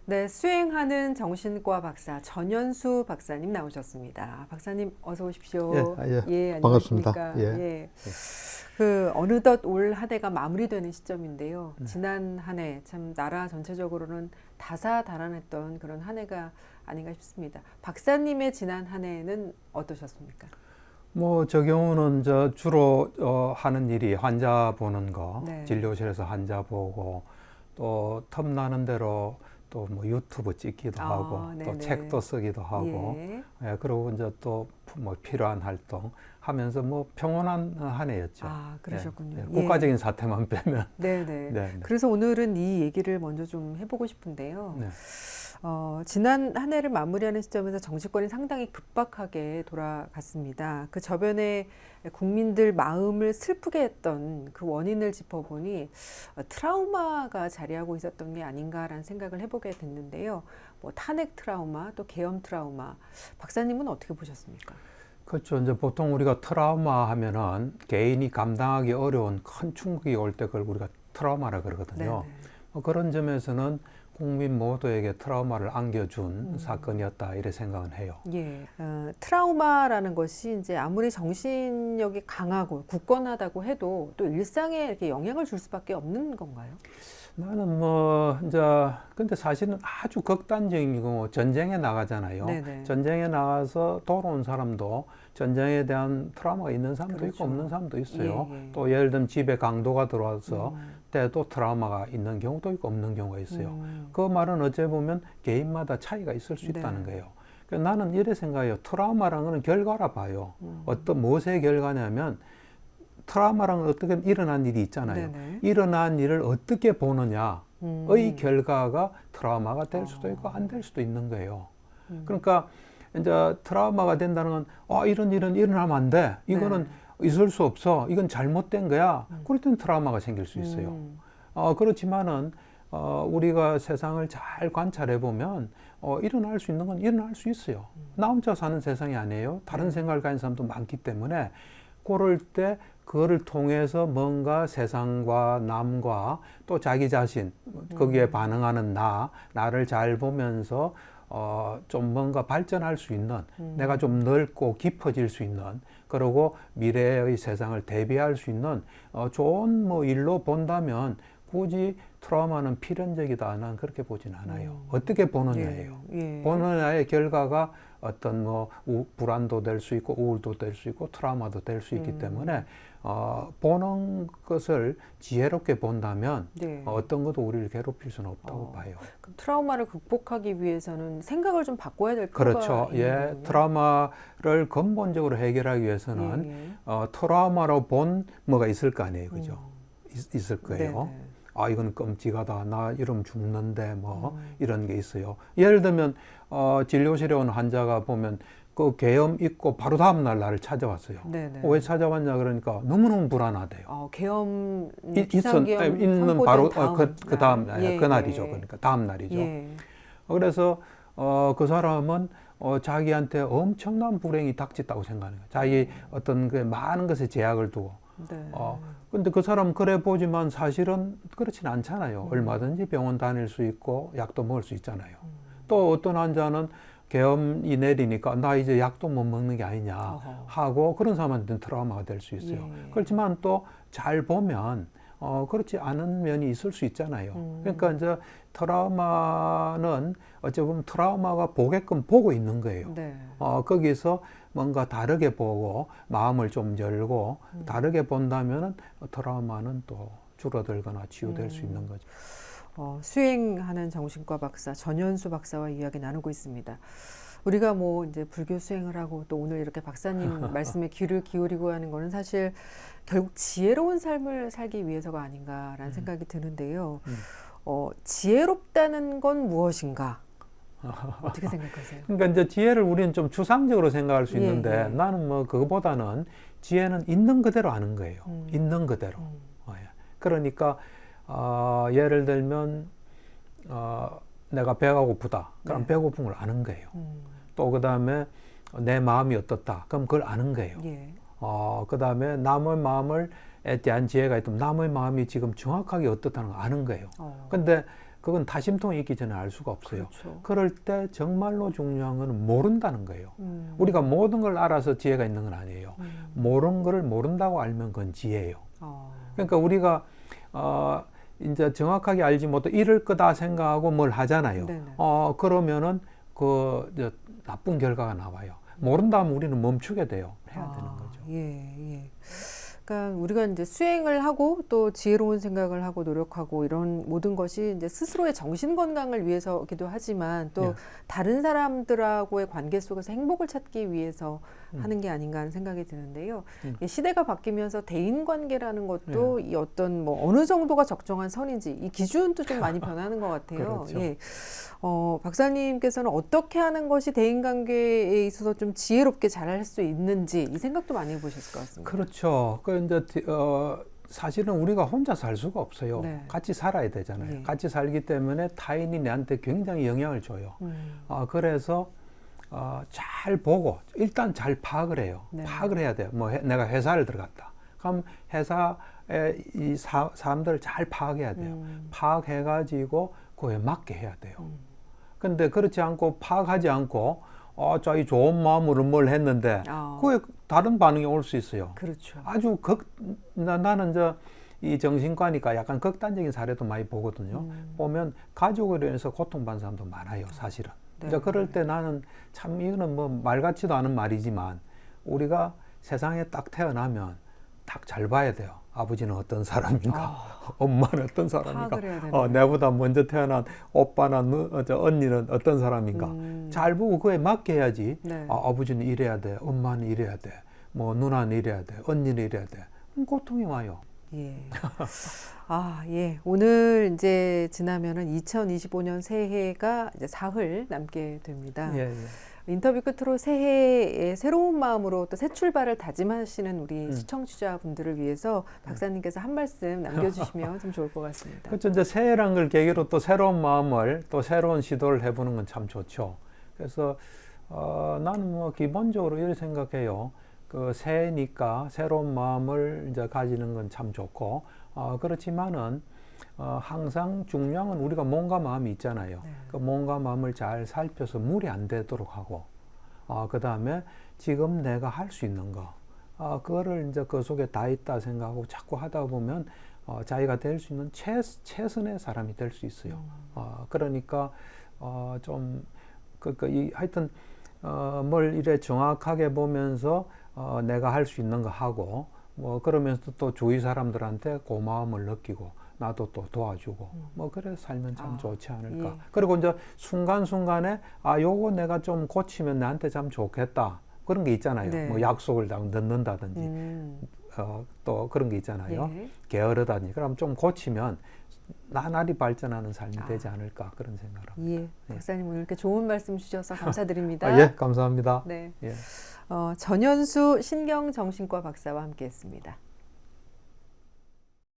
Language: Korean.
네, 수행하는 정신과 박사 전현수 박사님 나오셨습니다. 박사님 어서 오십시오. 예, 반갑습니다. 안녕하십니까? 예. 예. 어느덧 올 한 해가 마무리되는 시점인데요. 지난 한 해 참 나라 전체적으로는 다사다난했던 그런 한 해가 아닌가 싶습니다. 박사님의 지난 한 해는 어떠셨습니까? 뭐, 저 경우는 주로 하는 일이 환자 보는 거, 네. 진료실에서 환자 보고, 또 틈나는 대로 또 뭐 유튜브 찍기도 하고, 또 네네. 책도 쓰기도 하고, 예. 그리고 이제 또 뭐 필요한 활동 하면서 뭐 평온한 한 해였죠. 그러셨군요. 예. 국가적인 사태만 빼면. 네네. 네. 그래서 오늘은 이 얘기를 먼저 좀 해보고 싶은데요. 네. 지난 한 해를 마무리하는 시점에서 정치권이 상당히 급박하게 돌아갔습니다. 그 저변에 국민들 마음을 슬프게 했던 그 원인을 짚어보니 트라우마가 자리하고 있었던 게 아닌가라는 생각을 해보게 됐는데요. 뭐 탄핵 트라우마, 또 계엄 트라우마, 박사님은 어떻게 보셨습니까? 그렇죠. 이제 보통 우리가 트라우마 하면은 개인이 감당하기 어려운 큰 충격이 올 때 그걸 우리가 트라우마라 그러거든요. 그런 점에서는 국민 모두에게 트라우마를 안겨준 사건이었다 이렇게 생각은 해요. 예, 트라우마라는 것이 이제 아무리 정신력이 강하고 굳건하다고 해도 또 일상에 이렇게 영향을 줄 수밖에 없는 건가요? 나는 뭐 이제 근데 사실은 아주 극단적인 경우 전쟁에 나가잖아요. 네네. 전쟁에 나가서 돌아온 사람도 전쟁에 대한 트라우마가 있는 사람도 그렇죠. 있고 없는 사람도 있어요. 예, 예. 또 예를 들면 집에 강도가 들어와서 때도 트라우마가 있는 경우도 있고 없는 경우가 있어요. 그 말은 어째 보면 개인마다 차이가 있을 수 있다는 거예요. 그래서 나는 이래 생각해요. 트라우마라는 거는 결과라 봐요. 어떤 무엇의 결과냐면 트라우마라는 건 어떻게 일어난 일이 있잖아요. 네네. 일어난 일을 어떻게 보느냐의 결과가 트라우마가 될 수도 있고 안 될 수도 있는 거예요. 그러니까 이제 트라우마가 된다는 건 이런 일은 일어나면 안 돼. 이거는 있을 수 없어. 이건 잘못된 거야. 그럴 땐 트라우마가 생길 수 있어요. 그렇지만은 우리가 세상을 잘 관찰해 보면 일어날 수 있는 건 일어날 수 있어요. 나 혼자 사는 세상이 아니에요. 다른 생각을 가진 사람도 많기 때문에 그럴 때 그거를 통해서 뭔가 세상과 남과 또 자기 자신 거기에 반응하는 나를 잘 보면서 좀 뭔가 발전할 수 있는 내가 좀 넓고 깊어질 수 있는 그리고 미래의 세상을 대비할 수 있는 좋은 뭐 일로 본다면 굳이 트라우마는 필연적이다. 난 그렇게 보진 않아요. 어떻게 보느냐예요. 보느냐의 결과가 어떤 뭐 불안도 될 수 있고 우울도 될 수 있고 트라우마도 될 수 있기 때문에 보는 것을 지혜롭게 본다면 어떤 것도 우리를 괴롭힐 수는 없다고 봐요. 그럼 트라우마를 극복하기 위해서는 생각을 좀 바꿔야 될 필요가 그렇죠. 있는 거군요. 트라우마를 근본적으로 해결하기 위해서는 트라우마로 본 뭐가 있을 거 아니에요. 그죠? 있을 거예요. 이건 끔찍하다. 나 이러면 죽는데 뭐 이런 게 있어요. 예를 들면 진료실에 온 환자가 보면 그 계엄 있고 바로 다음 날 나를 찾아왔어요. 왜 찾아왔냐 그러니까 너무너무 불안하대요. 계엄 비상계엄 있는 바로 그 다음 그날이죠. 그러니까 다음 날이죠. 그래서 그 사람은 자기한테 엄청난 불행이 닥쳤다고 생각하는 거예요. 자기 어떤 그 많은 것에 제약을 두고. 근데 그 사람 그래 보지만 사실은 그렇진 않잖아요. 얼마든지 병원 다닐 수 있고 약도 먹을 수 있잖아요. 또 어떤 환자는 계엄이 내리니까 나 이제 약도 못 먹는 게 아니냐 하고 그런 사람한테는 트라우마가 될 수 있어요. 그렇지만 또 잘 보면 그렇지 않은 면이 있을 수 있잖아요. 그러니까 이제 트라우마는 어찌 보면 트라우마가 보게끔 보고 있는 거예요. 거기서 뭔가 다르게 보고 마음을 좀 열고 다르게 본다면은 트라우마는 또 줄어들거나 치유될 수 있는 거죠. 수행하는 정신과 박사 전현수 박사와 이야기 나누고 있습니다. 우리가 뭐 이제 불교 수행을 하고 또 오늘 이렇게 박사님 말씀에 귀를 기울이고 하는 거는 사실 결국 지혜로운 삶을 살기 위해서가 아닌가라는 생각이 드는데요. 지혜롭다는 건 무엇인가? 어떻게 생각하세요? 그러니까 이제 지혜를 우리는 좀 추상적으로 생각할 수 있는데 나는 뭐 그거보다는 지혜는 있는 그대로 아는 거예요. 있는 그대로. 그러니까 예를 들면 내가 배가 고프다. 그럼 배고픈 걸 아는 거예요. 또 그다음에 내 마음이 어떻다. 그럼 그걸 아는 거예요. 그다음에 남의 마음을 에 대한 지혜가 있다면 남의 마음이 지금 정확하게 어떻다는 걸 아는 거예요. 근데 그건 다심통이 있기 전에 알 수가 없어요. 그렇죠. 그럴 때 정말로 중요한 건 모른다는 거예요. 우리가 모든 걸 알아서 지혜가 있는 건 아니에요. 모르는 걸 모른다고 알면 그건 지혜예요. 그러니까 우리가 이제 정확하게 알지 못해 이럴 거다 생각하고 뭘 하잖아요. 그러면은 나쁜 결과가 나와요. 모른다면 우리는 멈추게 돼요. 해야 되는 거죠. 예. 그러니까 우리가 이제 수행을 하고 또 지혜로운 생각을 하고 노력하고 이런 모든 것이 이제 스스로의 정신 건강을 위해서기도 하지만 또 다른 사람들하고의 관계 속에서 행복을 찾기 위해서 하는 게 아닌가 하는 생각이 드는데요. 이 시대가 바뀌면서 대인 관계라는 것도 이 어떤 뭐 어느 정도가 적정한 선인지 이 기준도 좀 많이 변하는 것 같아요. 그렇죠. 예. 박사님께서는 어떻게 하는 것이 대인 관계에 있어서 좀 지혜롭게 잘할 수 있는지 이 생각도 많이 해보셨을 것 같습니다. 그렇죠. 이제 사실은 우리가 혼자 살 수가 없어요. 네. 같이 살아야 되잖아요. 예. 같이 살기 때문에 타인이 내한테 굉장히 영향을 줘요. 그래서 잘 보고 일단 잘 파악을 해요. 네. 파악을 해야 돼요. 내가 회사를 들어갔다. 그럼 회사에 이 사람들을 잘 파악해야 돼요. 파악해가지고 그에 맞게 해야 돼요. 근데 그렇지 않고 파악하지 않고 자기 좋은 마음으로 뭘 했는데 그에 다른 반응이 올 수 있어요. 그렇죠. 아주 나는 이 정신과니까 약간 극단적인 사례도 많이 보거든요. 보면 가족으로 인해서 고통받는 사람도 많아요, 사실은. 네. 이제 그럴 때 나는 참 이거는 뭐 말 같지도 않은 말이지만 우리가 세상에 딱 태어나면 딱 잘 봐야 돼요. 아버지는 어떤 사람인가, 엄마는 어떤 사람인가, 파악을 해야 되는 내보다 먼저 태어난 오빠나 언니는 어떤 사람인가 잘 보고 그에 맞게 해야지. 네. 아버지는 이래야 돼, 엄마는 이래야 돼, 뭐 누나는 이래야 돼, 언니는 이래야 돼. 고통이 와요. 예. 예. 오늘 이제 지나면은 2025년 새해가 이제 사흘 남게 됩니다. 예. 인터뷰 끝으로 새해에 새로운 마음으로 또 새 출발을 다짐하시는 우리 시청자분들을 위해서 박사님께서 한 말씀 남겨주시면 좀 좋을 것 같습니다. 그렇죠. 이제 새해란 걸 계기로 또 새로운 마음을 또 새로운 시도를 해보는 건 참 좋죠. 그래서 나는 뭐 기본적으로 이렇게 생각해요. 그 새해니까 새로운 마음을 이제 가지는 건 참 좋고 그렇지만은 항상 중요한 건 우리가 몸과 마음이 있잖아요. 네. 그 몸과 마음을 잘 살펴서 무리 안 되도록 하고 그 다음에 지금 내가 할 수 있는 거 그거를 이제 그 속에 다 있다 생각하고 자꾸 하다 보면 자기가 될 수 있는 최선의 사람이 될 수 있어요. 그러니까 좀 하여튼 뭘 이래 정확하게 보면서 내가 할 수 있는 거 하고 뭐 그러면서 또 주위 사람들한테 고마움을 느끼고 나도 또 도와주고 뭐 그래 살면 참 좋지 않을까. 예. 그리고 이제 순간순간에 요거 내가 좀 고치면 나한테 참 좋겠다. 그런 게 있잖아요. 네. 뭐 약속을 넣는다든지 또 그런 게 있잖아요. 예. 게으르다든지. 그럼 좀 고치면 나날이 발전하는 삶이 되지 않을까 그런 생각을 합니다. 예. 박사님 오늘 이렇게 좋은 말씀 주셔서 감사드립니다. 예, 감사합니다. 네. 예. 전현수 신경정신과 박사와 함께했습니다.